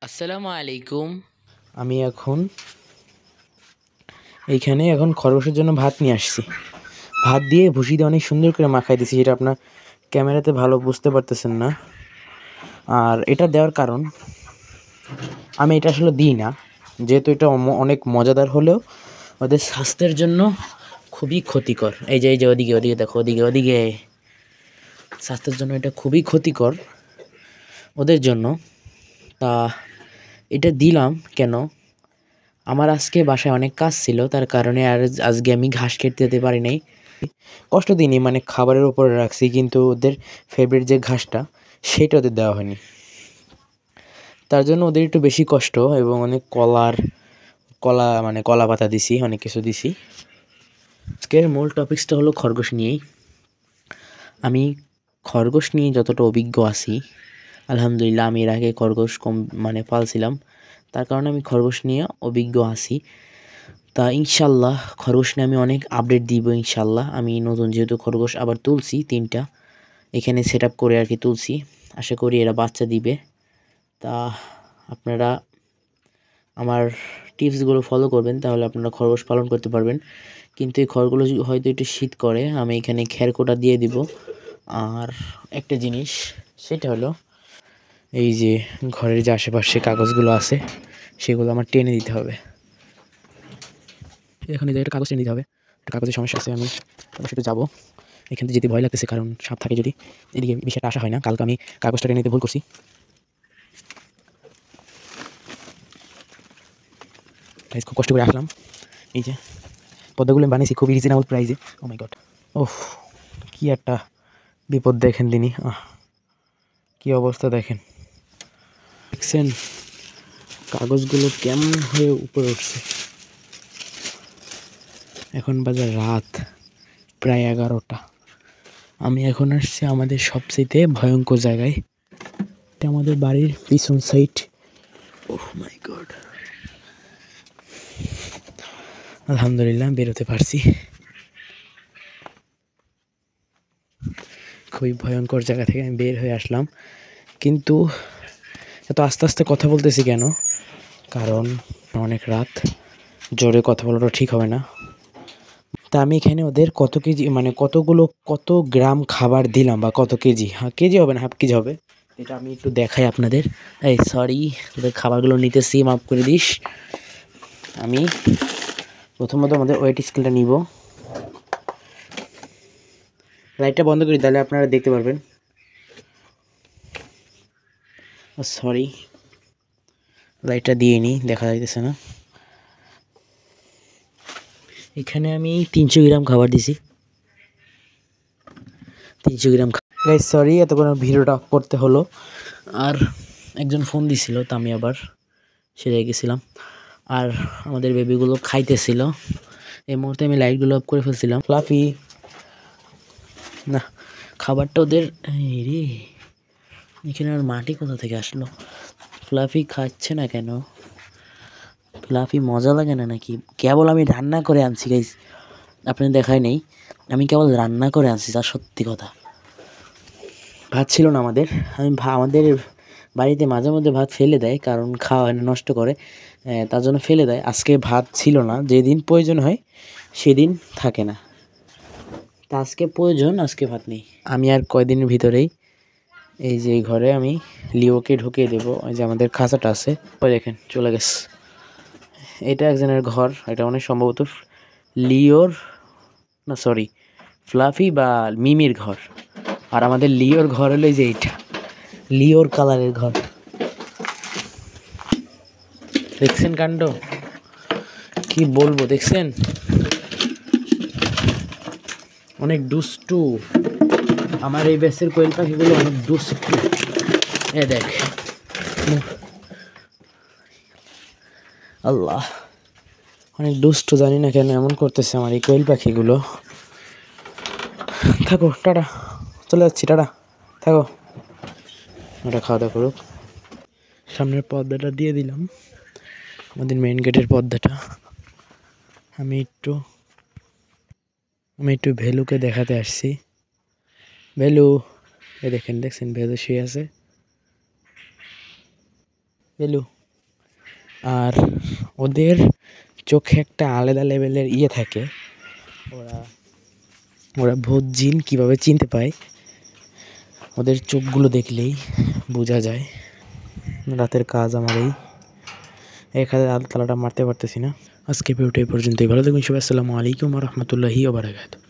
আসসালামু আলাইকুম। আমি এখন খরগোশের জন্য ভাত নিয়ে আসছি। ভাত দিয়ে ভুসি দিয়ে অনেক সুন্দর করে মাখাই দিছি, যেটা আপনার ক্যামেরাতে ভালো বুঝতে পারতেছেন না। আর এটা দেওয়ার কারণ, আমি এটা আসলে দিই না, যেহেতু এটা অনেক মজাদার হলেও ওদের স্বাস্থ্যের জন্য খুবই ক্ষতিকর। এই যে ওদিকে ওদিকে দেখো, ওদিকে ওদিকে স্বাস্থ্যের জন্য এটা খুবই ক্ষতিকর ওদের জন্য। তা এটা দিলাম কেন, আমার আজকে বাসায় অনেক কাজ ছিল, তার কারণে আর আজকে আমি ঘাস কেটে যেতে পারি নাই। কষ্ট দিইনি, মানে খাবারের উপরে রাখছি, কিন্তু ওদের ফেভারিট যে ঘাসটা সেটা ওদের দেওয়া হয়নি, তার জন্য ওদের একটু বেশি কষ্ট। এবং অনেক কলা পাতা দিছি, অনেক কিছু দিছি। আজকের মূল টপিক্সটা হলো খরগোশ নিয়েই। আমি খরগোশ নিয়ে যতটা অভিজ্ঞ আছি, আলহামদুলিল্লাহ আমি এর আগে খরগোশ পালছিলাম, তার কারণে আমি খরগোশ নিয়ে অভিজ্ঞ আছি। তা ইনশাল্লাহ খরগোশ নিয়ে আমি অনেক আপডেট দিব ইনশাল্লাহ। আমি নতুন যেহেতু খরগোশ আবার তুলছি 3টা, এখানে সেট আপ করে আর কি তুলছি, আশা করি এরা বাচ্চা দিবে। তা আপনারা আমার টিপসগুলো ফলো করবেন, তাহলে আপনারা খরগোশ পালন করতে পারবেন। কিন্তু এই খড়গুলো হয়তো একটু শীত করে, আমি এখানে খেরকোটা দিয়ে দিব। আর একটা জিনিস, সেটা হলো এই যে ঘরের যে আশেপাশে কাগজগুলো আছে সেগুলো আমার টেনে দিতে হবে। এখন এই যে একটা কাগজ টেনে দিতে হবে, একটা কাগজের সমস্যা আছে। আমি সেটা যাবো, এখান থেকে যেতে ভয় লাগতেছে, কারণ সাপ থাকে যদি, এদিকে বিষয়টা আসা হয় না। কালকে আমি কাগজটা টেনে নিতে ভুল করছি। খুব কষ্ট করে আসলাম। এই যে পদ্মাগুলো আমি বানিয়েছি খুব রিজনেবল প্রাইসে। ও মাই গড, ওহ কি একটা বিপদ দেখেন তিনি, কি অবস্থা দেখেন, দেখছেন কাগজগুলো কেমন হয়ে উপরে উঠছে। এখন বাজে রাত প্রায় 11টা। আমি এখন আসছি আমাদের সবচেয়ে ভয়ঙ্কর জায়গায়, এটা আমাদের বাড়ির পিছন সাইড। ওহ মাই গড, আলহামদুলিল্লাহ বেরোতে পারছি। খুবই ভয়ঙ্কর জায়গা থেকে আমি বের হয়ে আসলাম। কিন্তু এত আস্তে আস্তে কথা বলতেছি কেন, কারণ অনেক রাত, জোরে কথা বলাটা ঠিক হবে না। তা আমি এখানে ওদের কত কেজি, কত গ্রাম খাবার দিলাম, বা কত কেজি, কেজি হবে না, হাফ কেজি হবে, এটা আমি একটু দেখাই আপনাদের। এই সরি, ওদের খাবারগুলো নিতেছি, মাফ করে দিস। আমি প্রথমত আমাদের ওয়েট স্কেলটা নিব, লাইটটা বন্ধ করি তাহলে আপনারা দেখতে পারবেন। সরি, লাইটটা দিয়ে নিই, দেখা যাইতেছে না। এখানে আমি 300 গ্রাম খাবার দিছি, 300 গ্রাম। গাইস সরি, এতক্ষণ ভিডিওটা করতে হলো। আর একজন ফোন দিছিল, তা আমি আবার সেরে গেছিলাম। আর আমাদের বেবিগুলো খাইতেছিল, এই মুহূর্তে আমি লাইটগুলো অফ করে ফেলছিলাম। ফ্লাফি না, খাবারটা ওদের রে, এখানে আর মাটি কোথা থেকে আসলো? ফ্লাফি খাচ্ছে না কেন? ফ্লাফি মজা লাগে না নাকি? কেবল আমি রান্না করে আনছি গাইস, আপনি দেখায় নেই, আমি কেবল রান্না করে আনছি, যা সত্যি কথা। ভাত ছিল না আমাদের, আমাদের বাড়িতে মাঝে মধ্যে ভাত ফেলে দেয়, কারণ খাওয়া হয় না, নষ্ট করে, তার জন্য ফেলে দেয়। আজকে ভাত ছিল না, যেদিন প্রয়োজন হয় সেদিন থাকে না, তা আজকে প্রয়োজন, আজকে ভাত নেই। আমি আর কয়দিনের ভিতরেই এই যে ঘরে আমি লিওকে ঢুকিয়ে দেবো। ওই যে আমাদের খাঁচাটা আছে, ওই দেখেন চলে গেছে। এটা একজনের ঘর, এটা অনেক সম্ভবত লিওর, না সরি, ফ্লাফি বা মিমির ঘর। আর আমাদের লিওর ঘর হলো যে এইটা, লিওর কালারের ঘর। দেখছেন কাণ্ড, কি বলবো, দেখছেন অনেক দুষ্টু। আমার এই ব্যাসের কোয়েল পাখিগুলো অনেক দুষ্টু। এ দেখ, আল্লাহ অনেক দুষ্টু, জানি না কেন এমন করতেছে আমার এই কোয়েল পাখিগুলো। থাকো, টাটা, চলে যাচ্ছি, টাটা, থাকো, ওটা খাওয়া দাওয়া করুক। সামনের পর্দাটা দিয়ে দিলাম, আমাদের মেইন গেটের পর্দাটা। আমি একটু ভেলুকে দেখাতে আসছি। ভেলু, দেখছেন ভেলু শুয়ে আছে। বেলু। আর ওদের চোখে একটা আলাদা লেভেলের থাকে। ওরা ওরা ভূত জিন কীভাবে চিনতে পায়, ওদের চোখগুলো দেখলেই বোঝা যায়। রাতের কাজ আমার এখানে তালাটা মারতে পারতেছি না। আজকে ভিডিওটা এই পর্যন্তই। ভালো থাকবেন সবাই। আসসালামু আলাইকুম ওয়া রাহমাতুল্লাহি ওয়া বারাকাতুহু।